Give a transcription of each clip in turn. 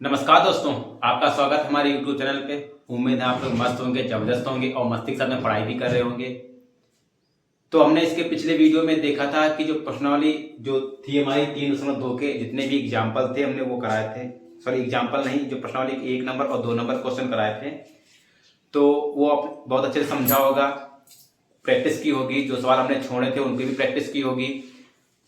नमस्कार दोस्तों, आपका स्वागत हमारे YouTube चैनल पे। उम्मीद है आप लोग मस्त होंगे, जबरदस्त होंगे और मस्ती के साथ में पढ़ाई भी कर रहे होंगे। तो हमने इसके पिछले वीडियो में देखा था कि जो प्रश्नावली जो थी हमारी 3.2 के जितने भी एग्जाम्पल थे हमने वो कराए थे। सॉरी, एग्जाम्पल नहीं, जो प्रश्नावली के 1 नंबर और 2 नंबर क्वेश्चन कराए थे। तो वो आप बहुत अच्छे से समझा होगा, प्रैक्टिस की होगी। जो सवाल हमने छोड़े थे उनकी भी प्रैक्टिस की होगी।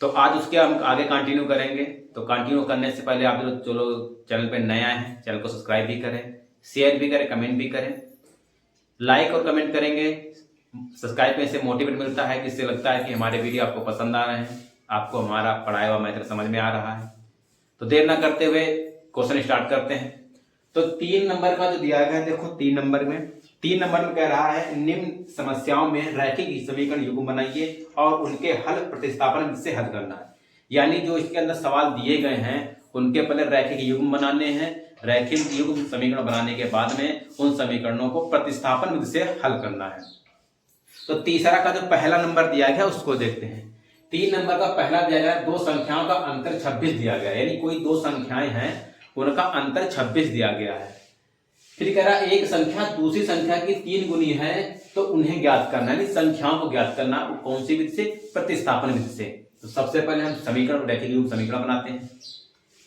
तो आज उसके हम आगे कंटिन्यू करेंगे। तो कंटिन्यू करने से पहले आप जो लोग चैनल पे नए आए हैं, चैनल को सब्सक्राइब भी करें, शेयर भी करें, कमेंट भी करें, लाइक और कमेंट करेंगे। सब्सक्राइब में से मोटिवेट मिलता है, जिससे लगता है कि हमारे वीडियो आपको पसंद आ रहे हैं, आपको हमारा पढ़ाया हुआ मैथड समझ में आ रहा है। तो देर ना करते हुए क्वेश्चन स्टार्ट करते हैं। तो 3 नंबर का जो दिया गया है, देखो 3 नंबर में कह रहा है निम्न समस्याओं में रैखिक समीकरण युग्म बनाइए और उनके हल प्रतिस्थापन से हल करना है। यानी जो इसके अंदर सवाल दिए गए हैं उनके पहले रैखिक युग्म बनाने हैं। रैखिक युग्म समीकरण बनाने के बाद में उन समीकरणों को प्रतिस्थापन विधि से हल करना है। तो तीसरा का जो पहला नंबर दिया गया उसको देखते हैं। 3 नंबर का पहला दिया गया है, दो संख्याओं का अंतर 26 दिया गया, यानी कोई दो संख्याएं हैं उनका अंतर 26 दिया गया है। फिर कह रहा है एक संख्या दूसरी संख्या की 3 गुनी है तो उन्हें ज्ञात करना है, यानी संख्याओं को ज्ञात करना। कौन सी विधि से? प्रतिस्थापन विधि से। तो सबसे पहले हम समीकरण रैखिक युग्म समीकरण बनाते हैं।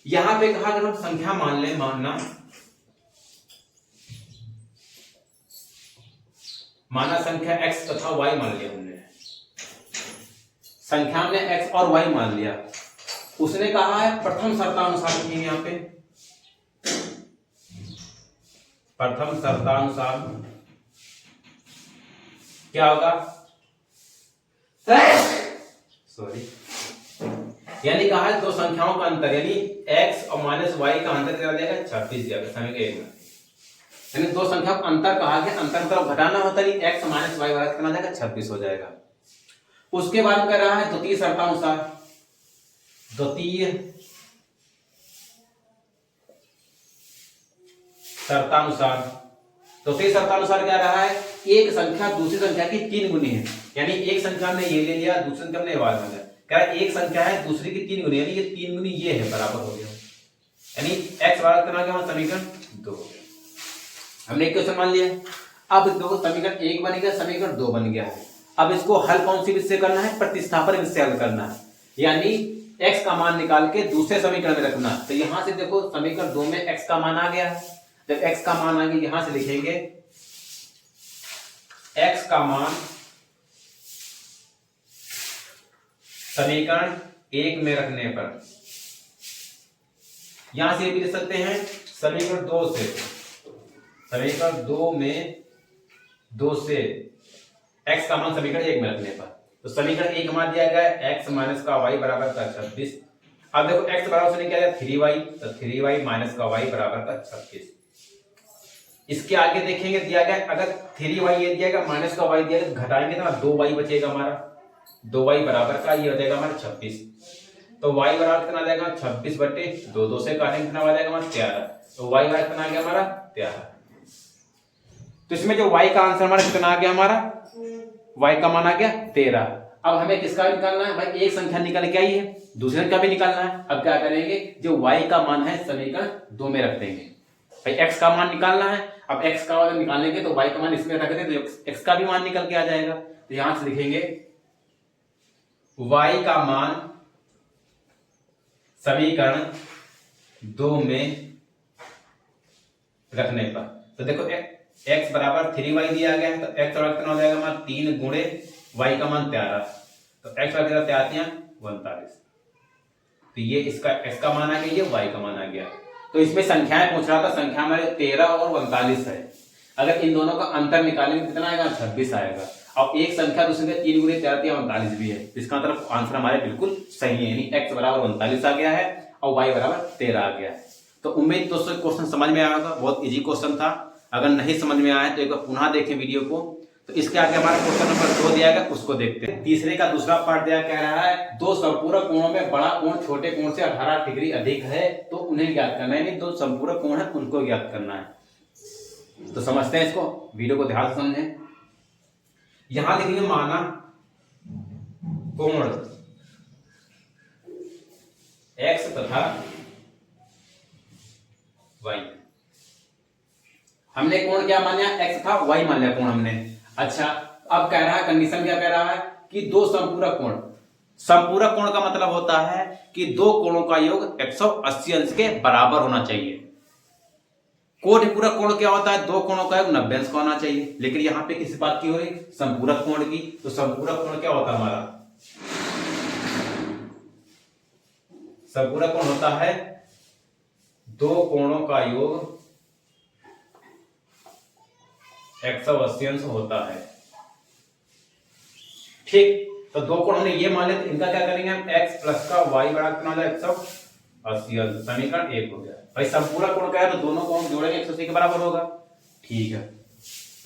यहां पे कहा अगर हम संख्या मान ले, माना संख्या x तथा y मान लिया हमने। संख्या में x और y मान लिया। उसने कहा है प्रथम शर्तानुसार लिखेंगे। यहां पे प्रथम शर्तानुसार क्या होगा? सॉरी, यानी कहा है दो संख्याओं का अंतर, यानी x और -y का अंतर कितना दिया गया? 26 दिया गया समय के। यानी दो संख्या का अंतर कहा गया, अंतर मतलब घटाना होता है, x - y वाला कितना जाएगा? 26 हो जाएगा। उसके बाद कह रहा है द्वितीय शर्तानुसार। द्वितीय शर्तानुसार क्या रहा है? एक संख्या दूसरी संख्या की 3 गुनी है, यानी एक संख्या ने ये ले लिया, दूसरी संख्या ने ये वाला लिया। कह रहा है एक संख्या है दूसरी की 3 गुनी, यानी ये 3 गुनी ये है, बराबर हो गया। यानी x वाला कितना आ गया? समीकरण 2। हमने एक क्वेश्चन मान लिया। अब देखो समीकरण 1 बन गया, समीकरण 2 बन गया है। अब इसको हल कौन सी विधि से करना है? प्रतिस्थापन विधि से हल करना है, यानी x का मान निकाल के दूसरे समीकरण में रखना। तो यहां से देखो समीकरण 2 में x का मान आ गया। जब x का मान आ गया, यहां से लिखेंगे x का मान समीकरण 1 में रखने पर, यहां से भी लिख सकते हैं समीकरण 2 से, समीकरण 2 में 2 से x का मान समीकरण 1 में रखने पर। तो समीकरण 1 हमारा दिया गया है x माइनस का y बराबर का 26। अब देखो x बराबर से क्या है? 3y, तो 3y माइनस का y बराबर का 26। इसके आगे देखेंगे दिया गया, अगर 3y ये दिया गया, माइनस का y दिया गया, घटाएंगे तो 2y बचेगा हमारा। 2y बराबर का ये हो जाएगा हमारा 26। तो y बराबर कितना आ जाएगा? 26 बटे 2, 2 से काटेंगे कितना आ जाएगा हमारा? 13। तो y बराबर कितना आ गया हमारा? 13। तो इसमें जो y का आंसर हमारा कितना आ गया? हमारा y का मान आ गया 13। अब हमें किसका निकालना है भाई? एक संख्या निकल के आई है, दूसरे संख्या भी निकालना है। अब क्या करेंगे? जो y का मान है समीकरण 2 में रख देंगे। भाई x का मान निकालना है, अब x का मान निकालेंगे तो y का मान इसमें रख देंगे तो x का भी मान निकल के आ जाएगा। तो यहां से लिखेंगे y का मान समीकरण 2 में रखने पर। तो देखो x बराबर 3y दिया गया है, तो x बराबर कितना हो जाएगा हमारा? 3 गुणे y का मान 13। तो x बराबर कितना? 43। तो ये इसका x का मान आ गया, ये y का मान आ गया। तो इसमें संख्याएं पूछ रहा था, संख्या हमारे 13 और 39 है। अगर इन दोनों का अंतर निकालेंगे कितना आएगा? 26 आएगा। अब एक संख्या दूसरे के 3 गुणे 13 39 भी है, इसका मतलब आंसर हमारे बिल्कुल सही है, यानी x बराबर 39 आ गया है और y बराबर 13 आ गया है। तो उम्मीद दोस्तों क्वेश्चन समझ में आया होगा, बहुत इजी क्वेश्चन था। अगर नहीं समझ में आया तो एक बार पुनः देखें वीडियो को। तो इसके आगे हमारा क्वेश्चन नंबर 2 दिया गया, उसको देखते हैं। तीसरे का दूसरा पार्ट दिया, कह रहा है दो संपूरक कोणों में बड़ा कोण छोटे कोण से 18 डिग्री अधिक है तो उन्हें ज्ञात करना है, यानी दो संपूरक कोण है उनको ज्ञात करना है। तो समझते हैं इसको, वीडियो को ध्यान से समझें। यहां लिखेंगे माना कोण x तथा y। हमने कोण क्या मान लिया, x था, y मान लिया कोण हमने। अच्छा, अब कह रहा है, कंडीशन क्या कह रहा है कि दो संपूरक कोण। संपूरक कोण का मतलब होता है कि दो कोणों का योग 180 अंश के बराबर होना चाहिए। कोटि पूरक कोण क्या होता है, दो कोणों का योग 90 अंश का होना चाहिए। लेकिन यहाँ पे किस बात की हो रही, संपूरक कोण की। तो संपूरक कोण क्या होता है हमारा, संपूरक कोण होता है दो कोणों का योग 180 अंश होता है। ठीक, तो दो कोण हमने ये मान लिया, तो इनका क्या करेंगे हम, x प्लस का y बड़ा कितना हो जाएगा 180 अंश, समीकरण 1 हो गया। भाई संपूरक कोण क्या है, तो दोनों को हम जोड़ेंगे 180 के बराबर होगा। ठीक है,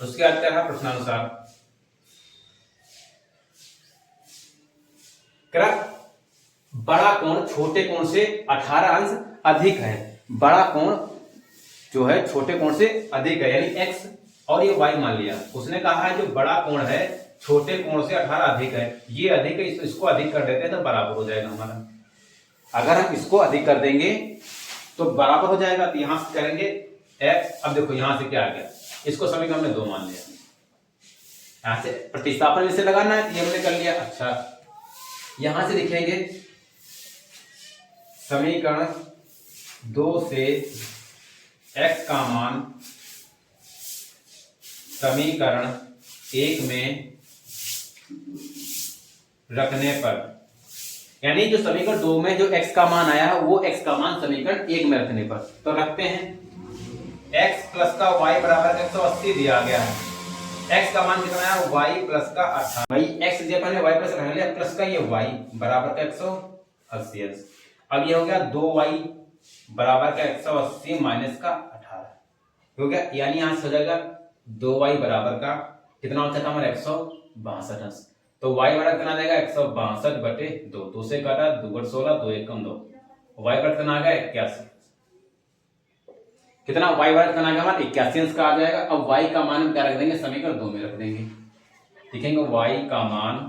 उसके बाद क्या है प्रश्नानुसार, बड़ा कोण छोटे कोण से 18 अंश अधिक है। बड़ा कोण जो है छोटे कोण से अधिक है, यानी x और ये y मान लिया। उसने कहा है जो बड़ा कोण है छोटे कोण से 18 अधिक है, ये अधिक है, इसको अधिक कर देते हैं तो बराबर हो जाएगा हमारा। अगर हम इसको अधिक कर देंगे तो बराबर हो जाएगा। तो यहां से करेंगे x, अब देखो यहां से क्या आ गया, इसको समीकरण हमने 2 मान लिया, यहां से प्रतिस्थापन इसे लगाना है, ये हमने कर लिया। अच्छा, यहां से लिखेंगे समीकरण 2 से x का मान समीकरण 1 में रखने पर, यानी जो समीकरण 2 में जो x का मान आया है वो x का मान समीकरण 1 में रखने पर। तो रखते हैं, x प्लस का y बराबर 180 दिया गया है। x का मान कितना है, y प्लस का 18। भाई x दिया पहले, y प्लस रख लिया, प्लस का ये y बराबर का 180 अंश। अब ये हो गया 2y बराबर का 180 माइनस का 18 हो गया, यानी यहां से हो जाएगा 2y बराबर का कितना होता था हमारा 162 अंश। तो y बराबर कितना आ जाएगा 162/2, 2 से काटा 2 × 16, 2 × 1 = 2, y बराबर कितना आ गया 81। कितना y बराबर कितना आ गया हमारा 81 अंश का आ जाएगा। अब y का मान हम क्या रख देंगे, समीकरण 2 में रख देंगे। लिखेंगे y का मान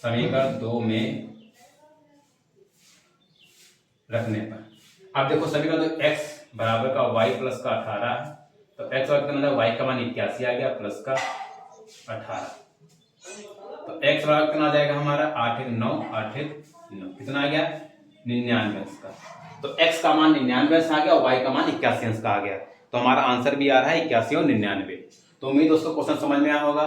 समीकरण 2 में रखने पर। अब देखो समीकरण 2, x बराबर का y प्लस का 18 है, तो x बराबर कितना, y का मान 81 आ गया प्लस का 18, तो x बराबर कितना आ जाएगा हमारा 8 × 9, 8 × 9 कितना आ गया 99 अंश का। तो x का मान 99 अंश आ गया और y का मान 81 अंश का आ गया। तो हमारा आंसर भी आ रहा है 81 और 99। तो उम्मीद दोस्तों क्वेश्चन समझ में आया होगा।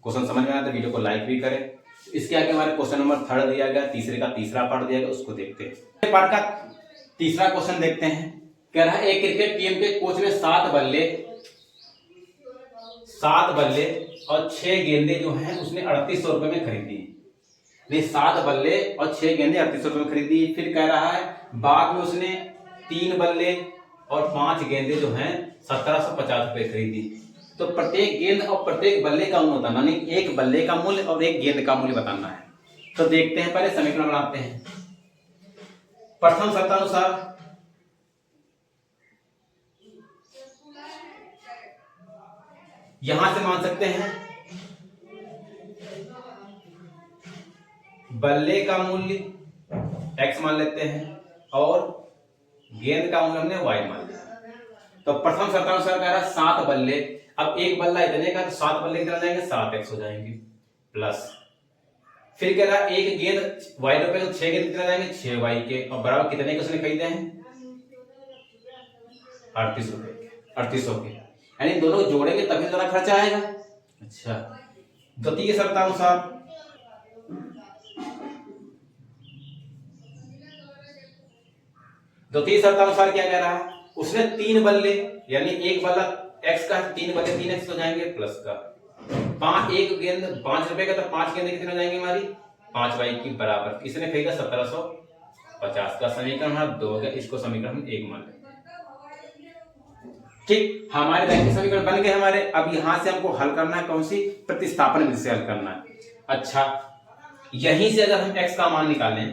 क्वेश्चन समझ में आया तो वीडियो को लाइक भी करें। इसके आगे हमारे क्वेश्चन नंबर 3 दिया गया, तीसरे का तीसरा पार्ट दिया गया, उसको देखते हैं। पार्ट का तीसरा क्वेश्चन देखते हैं। कह रहा है एक क्रिकेट टीम के कोच ने 7 बल्ले और 6 गेंदे जो हैं उसने 3800 रुपए में खरीदी। 7 बल्ले और 6 गेंदे 3800 रुपए में खरीदी। फिर कह रहा है बाद में उसने 3 बल्ले और 5 गेंदे जो हैं 1750 रुपए खरीदी। तो प्रत्येक गेंद और प्रत्येक बल्ले का मूल्य बताना, यानी एक बल्ले का मूल्य और एक गेंद का मूल्य बताना है। तो देखते हैं, पहले समीकरण बनाते हैं। प्रथम शर्तानुसार यहां से मान सकते हैं बल्ले का मूल्य x मान लेते हैं और गेंद का मूल्य हमने y मान लिया। तो प्रथम शर्तानुसार कह रहा है 7 बल्ले, अब एक बल्ला इतने का, तो 7 बल्ले कितना जाएंगे 7x हो जाएंगे, प्लस फिर कह रहा है एक गेंद y रुपए, तो 6 गेंद कितना जाएंगे 6y के, और बराबर कितने के उसने खरीदे हैं 38 रुपए के, 3800 के, यानी दोनों जोड़ेंगे तभी ज्यादा खर्चा आएगा। अच्छा, द्वितीय शर्तानुसार क्या कह रहा है, उसने 3 बल्ले, यानी एक बल्ला x का, 3 बल्ले 3x हो जाएंगे, प्लस का 5, एक गेंद 5 रुपए का, तो 5 गेंद कितने हो जाएंगे हमारी 5y की बराबर। इसने खरीदा 1750 का। समीकरण हमारा 2 हो गया, इसको समीकरण हम 1 मान लेंगे। ठीक, हमारे रैखिक समीकरण बन गए हमारे। अब यहां से हमको हल करना है, कौन सी, प्रतिस्थापन विधि से हल करना है। अच्छा, यहीं से अगर हम x का मान निकालें,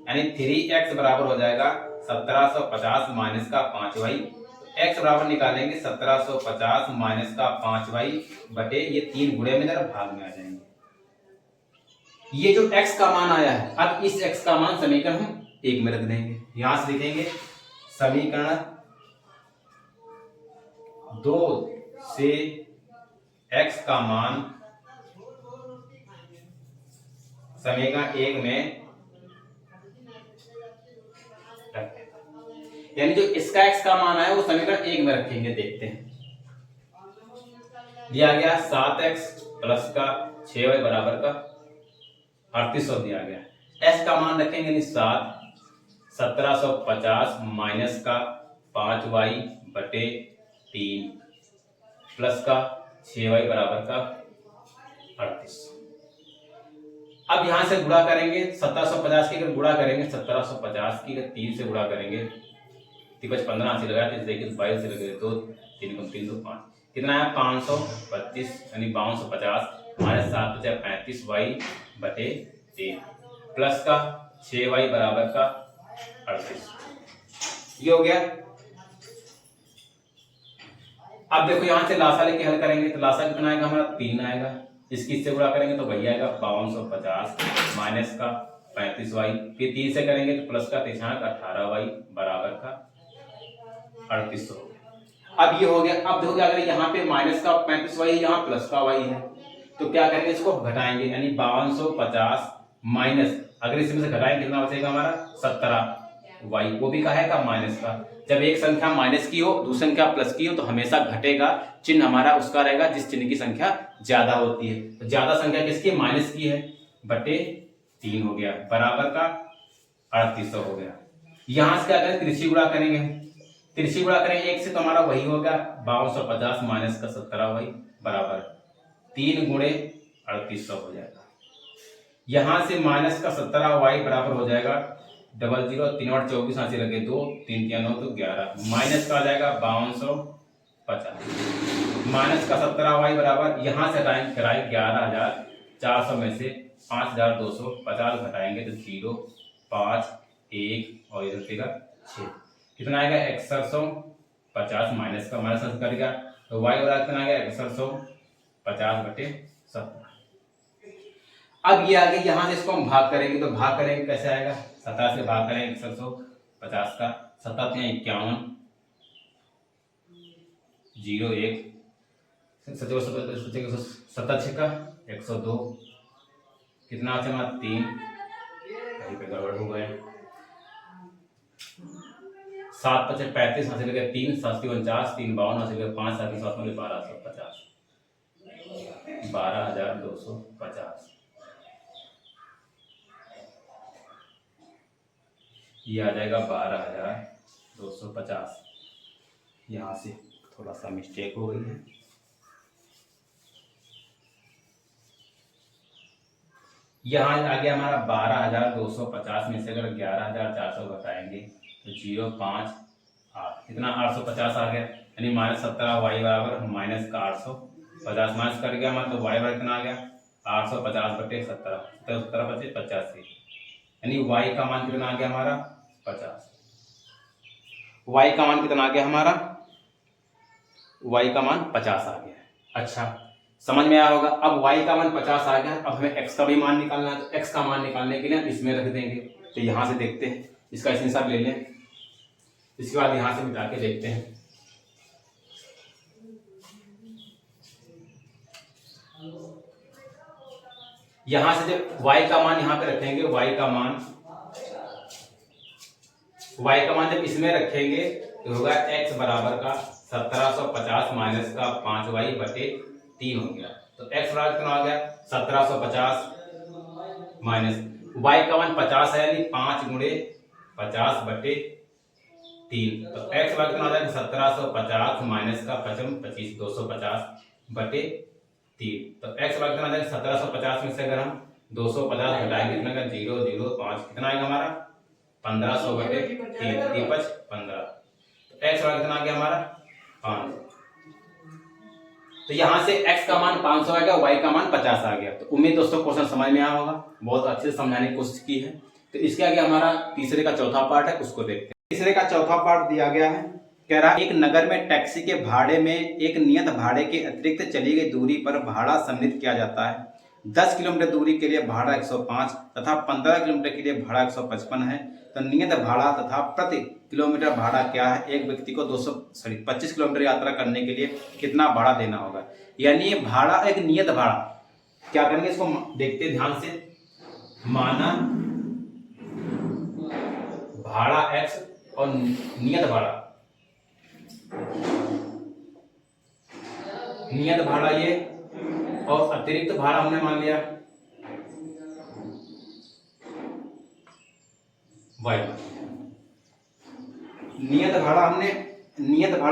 यानी 3x बराबर हो जाएगा 1750 माइनस का 5y। x बराबर निकालेंगे 1750 माइनस का 5y बटे ये 3 गुणे में जरा भाग में आ जाएंगे। ये जो x का मान आया है, अब इस x का मान समीकरण हम 1 में रख देंगे। यहां से लिखेंगे समीकरण 2 से x का मान समीकरण 1 में रखें, यानी जो इसका x का मान है वो समीकरण 1 में रखेंगे। देखते हैं, दिया गया 7x प्लस का 6y बराबर का 3800 दिया गया। s का मान रखेंगे यानी 1750 माइनस का 5y बटे 3 प्लस का 6y बराबर का 3800। अब यहां से गुणा करेंगे 1750 की, अगर गुणा करेंगे 1750 की 3 से गुणा करेंगे 15 से लगाया 22 से लगे 2 3 3 2 5, कितना है 525 यानी 5250 माइनस 7 35 y बटे 3 प्लस का 6y बराबर का 38। ये हो गया। अब देखो यहां से लासा लेके हल करेंगे तो लासा कितना आएगा हमारा 3 आएगा। इसकी इससे गुणा करेंगे तो वही आएगा 5250 माइनस का 35y, फिर 3 से करेंगे तो प्लस का 18y बराबर का 3800। अब ये हो गया। अब देखो अगर यहाँ पे माइनस का 35y है, यहाँ प्लस का y है, तो क्या करेंगे इसको घटाएंगे, यानी 5250 माइनस, अगर इसमें से घटाएंगे कितना बचेगा हमारा 17y, वो भी कहा है माइनस का। जब एक संख्या माइनस की हो दूसरी संख्या प्लस की हो तो हमेशा घटेगा, चिन्ह हमारा उसका रहेगा जिस चिन्ह की संख्या ज्यादा होती है। तो ज्यादा संख्या किसकी, माइनस की है, बटे 3 हो गया बराबर का 3800 हो गया। यहां से क्या करें, तिरछी गुणा करेंगे, तिरछी गुणा करेंगे 1 से तो हमारा वही होगा 5250 माइनस का 17y बराबर 3 गुणे 3800 हो जाएगा। यहां से माइनस का 17y बराबर हो जाएगा 00 3 और 24 यहाँ से लगे 2 3 3 9 तो 11 माइनस का आ जाएगा 5250 माइनस का 17y बराबर, यहां से हटाएंगे कराएं 11400 में से 5250 घटाएंगे तो 0 5 1 और इधर देगा 6, कितना आएगा 6150 माइनस का माइनस करेगा तो y बराबर कितना आएगा 6150 बटे 17। अब ये आगे यहां से इसको हम भाग करेंगे तो भाग करेंगे कैसे आएगा, 17 से भाग करेंगे 6150 का 7 51 0 1 17 का 102, कितना बचा हमारा 3, कहीं पे गड़बड़ हो गए 7 5 35 यहाँ से लगे 3 7 49 3 52 यहाँ से लगे 5 7 7 में 1250 12250, ये आ जाएगा 12250। यहाँ से थोड़ा सा मिस्टेक हो गई है, यहाँ आ गया हमारा 12250 में से अगर 11400 घटाएंगे तो 0 5 8, कितना 850 आ गया, यानी माइनस 17y बराबर माइनस का 850 माइनस कर गया हमारा तो y बराबर कितना आ गया 850 बटे 17 17 बचे 85, यानी y का मान कितना आ गया हमारा 50। y का मान कितना आ गया हमारा, y का मान 50 आ गया। अच्छा समझ में आया होगा। अब y का मान 50 आ गया, अब हमें x का भी मान निकालना है, तो x का मान निकालने के लिए इसमें रख देंगे। तो यहां से देखते हैं, इसका हिसाब ले लें, इसके बाद यहां से मिटा के देखते हैं। यहां से जब y का मान यहां पे रखेंगे, y का मान जब इसमें रखेंगे तो होगा x बराबर का 1750 माइनस का 5y बटे 3 हो गया। तो x बराबर कितना आ गया 1750 माइनस y का मान 50 है, यानी 5 गुणे 50 बटे 3, तो x बराबर कितना आ जाएगा 1750 माइनस का 25 250 बटे 3, तो x बराबर कितना आ जाएगा 1750 में से अगर हम 250 घटाएंगे कितना का 0 0 5, कितना आएगा हमारा 1500 बटे 3 3 5 15, तो x बराबर कितना आ गया हमारा 5। तो यहां से x का मान 500 आ गया, y का मान 50 आ गया। तो उम्मीद दोस्तों क्वेश्चन समझ में आया होगा, बहुत अच्छे से समझाने की कोशिश की है। तो इसके आगे हमारा तीसरे का चौथा पार्ट है, उसको देखते हैं। तीसरे का चौथा पार्ट दिया गया है, कह रहा है एक नगर में टैक्सी के भाड़े में एक नियत भाड़े के अतिरिक्त चली गई दूरी पर भाड़ा सम्मिलित किया जाता है। 10 किलोमीटर दूरी के लिए भाड़ा 105 तथा 15 किलोमीटर के लिए भाड़ा 155 है। तो नियत भाड़ा तथा प्रति किलोमीटर भाड़ा क्या है? एक व्यक्ति को 25 किलोमीटर यात्रा करने के लिए कितना भाड़ा देना होगा। यानी ये भाड़ा एक नियत भाड़ा, क्या करेंगे इसको देखते हैं ध्यान से। माना भाड़ा x और नियत भाड़ा, नियत भाड़ा ये और अतिरिक्त भाड़ा हमने मान लिया y। नियत भाड़ा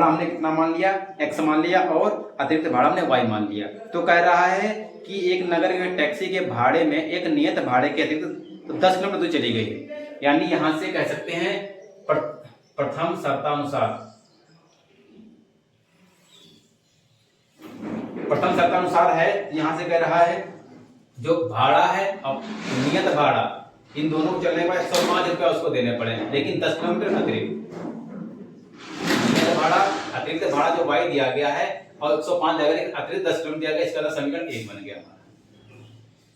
हमने कितना मान लिया? x मान लिया और अतिरिक्त भाड़ा हमने y मान लिया। तो कह रहा है कि एक नगर में टैक्सी के भाड़े में एक नियत भाड़े के अतिरिक्त 10 किलोमीटर दूर चली गई। यानी यहां से कह सकते हैं प्रथम शर्तानुसार है, यहां से कह रहा है जो भाड़ा है और नियत भाड़ा इन दोनों को चलने पर 105 रुपया उसको देने पड़े, लेकिन 10 किलोमीटर अतिरिक्त नियत भाड़ा अतिरिक्त भाड़ा जो y दिया गया है और 105 दिया गया, अतिरिक्त 10 किलोमीटर दिया गया। इसका समीकरण 1 बन गया।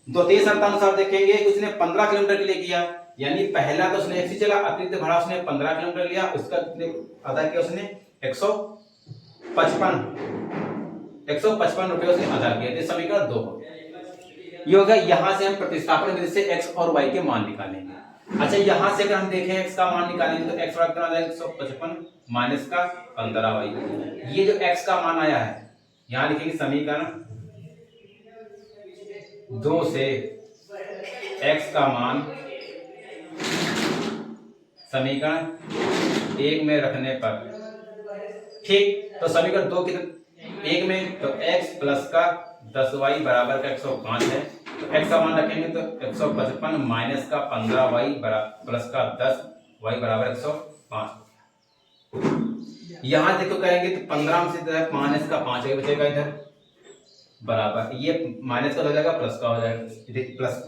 द्वितीय शर्तानुसार देखेंगे, उसने 15 किलोमीटर के लिए किया, यानी पहला तो उसने x चला, अतिरिक्त भाड़ा उसने 15 किलोमीटर लिया, उसका कितने अदा किया उसने? 155 रुपए उसने अदा किया। तो समीकरण 2 हो ये होगा। यहां से हम प्रतिस्थापन विधि से x और y के मान निकालेंगे। अच्छा, यहां से अगर हम देखें x का मान निकालेंगे तो x कितना आ जाएगा? 155 माइनस का 15y। ये जो x का मान आया है यहां लिखेंगे समीकरण 2 से x का मान समीकरण 1 में रखने पर, ठीक। तो समीकरण 2 कितने 1 में, तो x प्लस का 10y बराबर का 105 है। तो x का मान रखेंगे तो 155 माइनस का 15y प्लस का 10y बराबर 105। यहां देखो करेंगे तो 15 से माइनस का 5 बचेगा इधर बराबर, ये माइनस का हो जाएगा प्लस का हो जाएगा, प्लस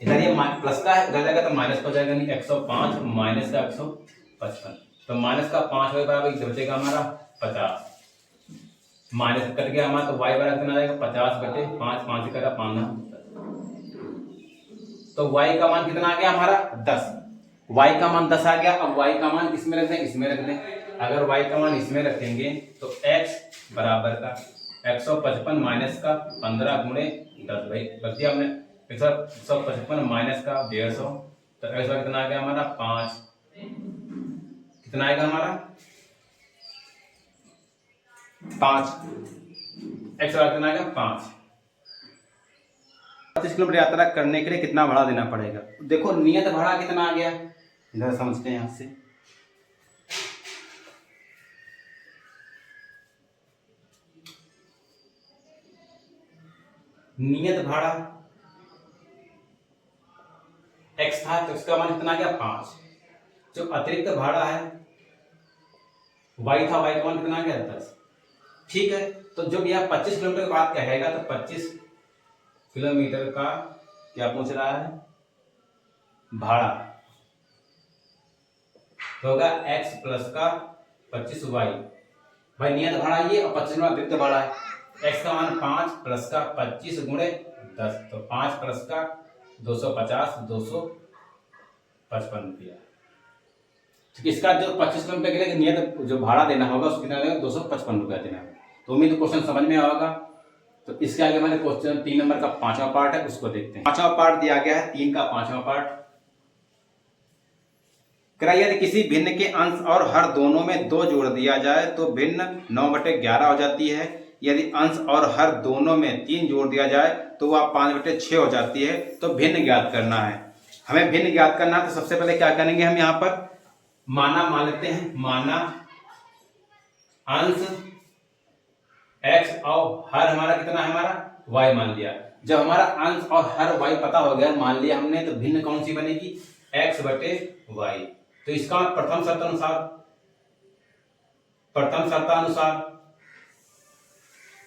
इधर ये प्लस का है उधर जाएगा तो माइनस का हो जाएगा, नहीं 105 माइनस का 155। तो माइनस का 5 y बराबर इधर बचेगा हमारा 50, माइनस कट गया हमारा तो y बराबर कितना आ जाएगा? 50 बटे 5, 5 करा 5, तो y का मान कितना आ गया हमारा? 10। y का मान 10 आ गया। अब y का मान इसमें रख दें, इसमें रख दें। अगर y का मान इसमें रखेंगे तो x बराबर का 155 माइनस का 15 गुणे 10, भाई रख दिया हमने। 155 माइनस का 150, तो x कितना आ गया हमारा? 5। कितना आएगा हमारा? 5। x कितना आएगा? 5। 25 किलोमीटर यात्रा करने के लिए कितना भाड़ा देना पड़ेगा? देखो नियत भाड़ा कितना आ गया, इधर समझते हैं यहां से। नियत भाड़ा x था तो इसका मान कितना आ गया? 5। जो अतिरिक्त भाड़ा है y था, y का मान कितना आ गया? 10। ठीक है, तो जब यह 25 किलोमीटर की बात कहेगा तो 25 किलोमीटर का क्या पूछ रहा है? भाड़ा तो होगा x प्लस का 25y। भाई नियत भाड़ा ये और 25 में अतिरिक्त भाड़ा है। x का मान 5 प्लस का 25 गुणे 10, तो 5 प्लस का 250, 255 रुपया। तो इसका जो 25 किलोमीटर के लिए नियत जो भाड़ा देना होगा उसको कितना लगेगा? 255 रुपया देना होगा। तो उम्मीद क्वेश्चन समझ में आएगा। तो इसके आगे मैंने क्वेश्चन 3 नंबर का 5वां पार्ट है उसको देखते हैं। 5वां पार्ट दिया गया है 3 का 5वां पार्ट। यदि किसी भिन्न के अंश और हर दोनों में 2 जोड़ दिया जाए तो भिन्न 9/11 हो जाती है। यदि अंश और हर दोनों में 3 जोड़ दिया जाए तो वह 5/6 हो जाती है। तो भिन्न ज्ञात करना है। हमें भिन्न ज्ञात करना है तो सबसे पहले क्या करेंगे हम यहाँ पर माना मान लेते हैं। माना अंश x और हर हमारा कितना है? हमारा y मान लिया। जब हमारा अंश और हर y पता हो गया मान लिया हमने, तो भिन्न कौन सी बनेगी? x/y। तो इसका प्रथम शर्तानुसार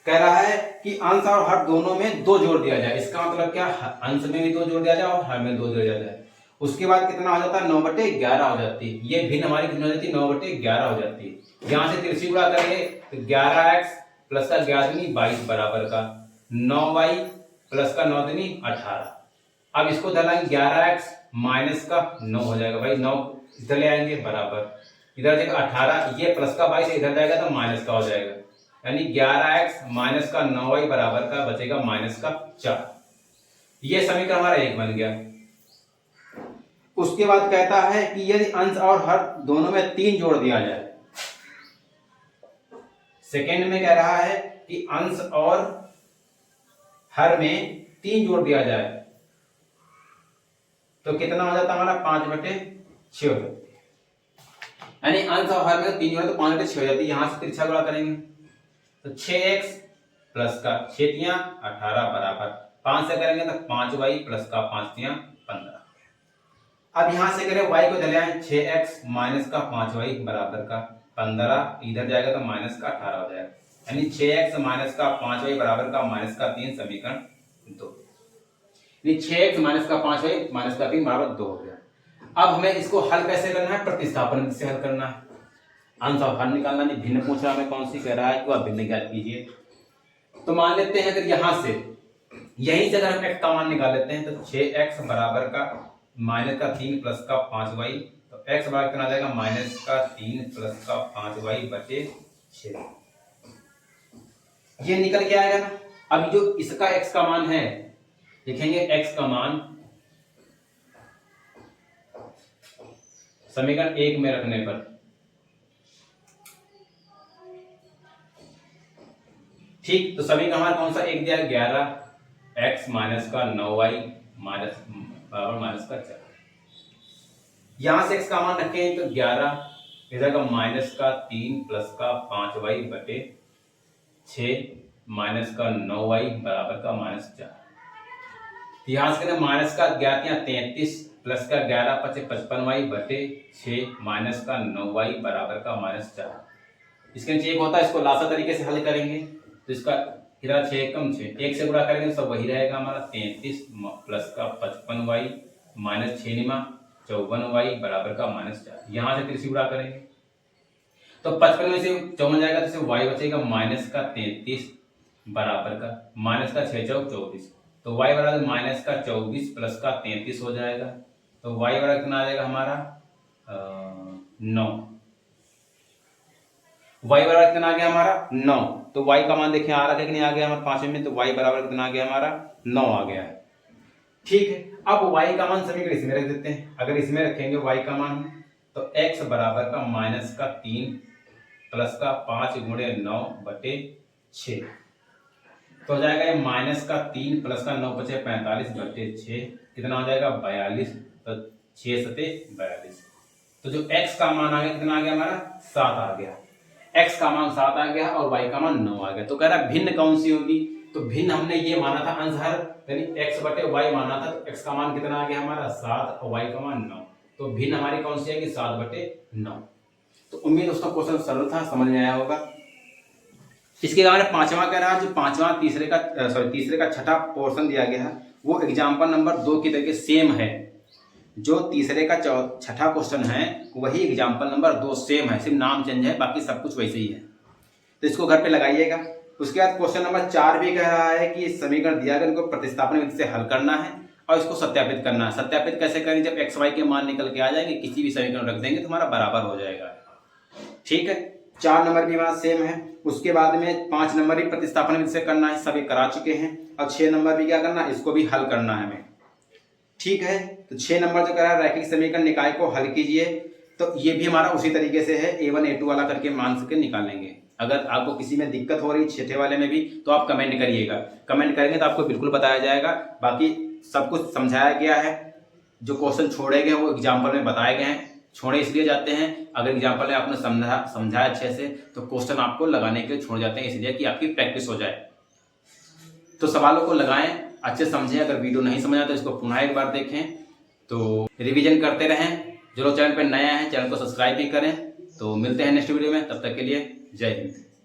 कह रहा है कि अंश और हर दोनों में 2 जोड़ दिया जाए। इसका मतलब क्या? अंश में भी 2 जोड़ दिया जाए और हर में 2 जोड़ दिया जाए। उसके बाद कितना हो जाता है? 9/11 हो जाती है। ये भिन्न हमारी कितनी हो जाती है? 9/11 हो जाती है। यहां से तिरछी गुणा करेंगे तो 11x प्लस का 11 दूनी 22 बराबर का 9y प्लस का 9 दूनी 18। अब इसको डालेंगे 11x माइनस का 9 हो जाएगा। भाई 9 इधर ले आएंगे बराबर, इधर जाएगा 18, ये प्लस का 22 इधर जाएगा तो माइनस का हो जाएगा, यानी 11x माइनस का 9y बराबर का बचेगा माइनस का 4। ये समीकरण हमारा 1 बन गया। उसके बाद कहता है कि यदि अंश और हर दोनों में 3 जोड़ दिया जाए। सेकेंड में कह रहा है कि अंश और हर में 3 जोड़ दिया जाए तो कितना हो जाता है हमारा 5/6 हो जाती है, यानी अंश और हर में 3 जोड़े तो 5/6 हो जाती है। यहां से तिरछा गुणा करेंगे तो 6x प्लस का 6 तियां 18 बराबर 5 से करेंगे तो 5y प्लस का 5 तियां 15। अब यहां से करें y को चले आए 6x माइनस का 5y बराबर का 15, इधर जाएगा तो माइनस का 18 हो जाएगा, यानी 6x माइनस का 5y बराबर का माइनस का 3 समीकरण 2, यानी 6x माइनस का 5y माइनस का 3 बराबर 2 हो गया। अब हमें इसको हल कैसे करना है, प्रतिस्थापन से हल करना है। अंश और हर निकालना नहीं, भिन्न पूछ रहा हमें कौन सी, कह रहा है कि वह भिन्न ज्ञात कीजिए। तो मान लेते हैं अगर यहां से यहीं से अगर हम x का मान निकाल लेते हैं तो 6x बराबर का माइनस का 3 प्लस का 5y, तो x बराबर कितना आ जाएगा माइनस का 3 प्लस का 5y बटे 6, ये निकल के आएगा ना। अब जो इसका x का मान है लिखेंगे x का मान समीकरण 1 में रखने पर ठीक, तो समीकरण हमारा कौन सा 1 दिया 11x माइनस का 9y माइनस बराबर माइनस का 4। यहां से x का मान रखें तो 11, इधर का माइनस का 3 प्लस का 5y बटे 6 माइनस का 9y बराबर का माइनस 4। यहां से करें माइनस का 11 33 प्लस का 11 5 55y बटे 6 माइनस का 9y बराबर का माइनस 4। इसके नीचे एक होता है, इसको लासा तरीके से हल करेंगे तो इसका इधर 6 कम 6 1 से गुणा करेंगे सब वही रहेगा हमारा 33 प्लस का 55y माइनस 6 निमा 54y बराबर का माइनस 4। यहां से तिरछी गुणा करेंगे तो 55 में से 54 जाएगा तो y बचेगा माइनस का 33 बराबर का माइनस का 6 चौक 24, तो y बराबर माइनस का 24 प्लस का 33 हो जाएगा, तो y बराबर कितना आ जाएगा हमारा 9। y बराबर कितना आ गया हमारा 9, तो y का मान देखिए आ रहा है कि नहीं आ गया हमारे 5 में, तो y बराबर कितना आ गया हमारा 9 आ गया है। ठीक है, अब y का मान समीकरण इसमें रख देते हैं। अगर इसमें रखेंगे y का मान तो x बराबर का माइनस का 3 प्लस का 5 गुणे 9 बटे 6, तो हो जाएगा ये माइनस का 3 प्लस का 9 बचे 45 बटे 6, कितना हो जाएगा 42, तो 6 सते 42। तो जो x का मान आ गया कितना आ गया हमारा 7 आ गया, x का मान 7 आ गया और y का मान 9 आ गया। तो कह रहा भिन्न कौन सी होगी, तो भिन्न हमने ये माना था अंश हर यानी x बटे y माना था, तो x का मान कितना आ गया हमारा 7 और y का मान 9, तो भिन्न हमारी कौन सी आएगी 7 बटे 9। तो उम्मीद दोस्तों क्वेश्चन सरल था, समझ में आया होगा। इसके बाद पांचवा कह रहा है, जो पांचवा तीसरे का छठा पोर्शन दिया गया है वो एग्जाम्पल नंबर 2 की तरीके सेम है। जो तीसरे का छठा क्वेश्चन है वही एग्जाम्पल नंबर 2 सेम है, सिर्फ नाम चेंज है, बाकी सब कुछ वैसे ही है। तो इसको घर पे लगाइएगा। उसके बाद क्वेश्चन नंबर 4 भी कह रहा है कि समीकरण दिया गया इनको प्रतिस्थापन विधि से हल करना है और इसको सत्यापित करना है। सत्यापित कैसे करेंगे, जब एक्स वाई के मान निकल के आ जाएंगे किसी भी समीकरण रख देंगे तो हमारा बराबर हो जाएगा। ठीक है, 4 नंबर भी हमारा सेम है। उसके बाद में 5 नंबर भी प्रतिस्थापन विधि से करना है, सभी करा चुके हैं। और 6 नंबर भी क्या करना है, इसको भी हल करना है हमें। ठीक है, तो 6 नंबर जो कह रहा है रैखिक समीकरण निकाय को हल कीजिए, तो ये भी हमारा उसी तरीके से है, A1 A2 वाला करके मान के निकालेंगे। अगर आपको किसी में दिक्कत हो रही छठे वाले में भी तो आप कमेंट करिएगा, कमेंट करेंगे तो आपको बिल्कुल बताया जाएगा। बाकी सब कुछ समझाया गया है, जो क्वेश्चन छोड़े गए वो एग्जाम्पल में बताए गए हैं। छोड़े इसलिए जाते हैं, अगर एग्जाम्पल में आपने समझाया अच्छे से तो क्वेश्चन आपको लगाने के लिए छोड़ जाते हैं, इसलिए कि आपकी प्रैक्टिस हो जाए। तो सवालों को लगाएं, अच्छे समझें। अगर वीडियो नहीं समझ आया तो इसको पुनः एक बार देखें, तो रिवीजन करते रहें। जो लोग चैनल पर नए हैं चैनल को सब्सक्राइब भी करें। तो मिलते हैं नेक्स्ट वीडियो में, तब तक के लिए जय हिंद।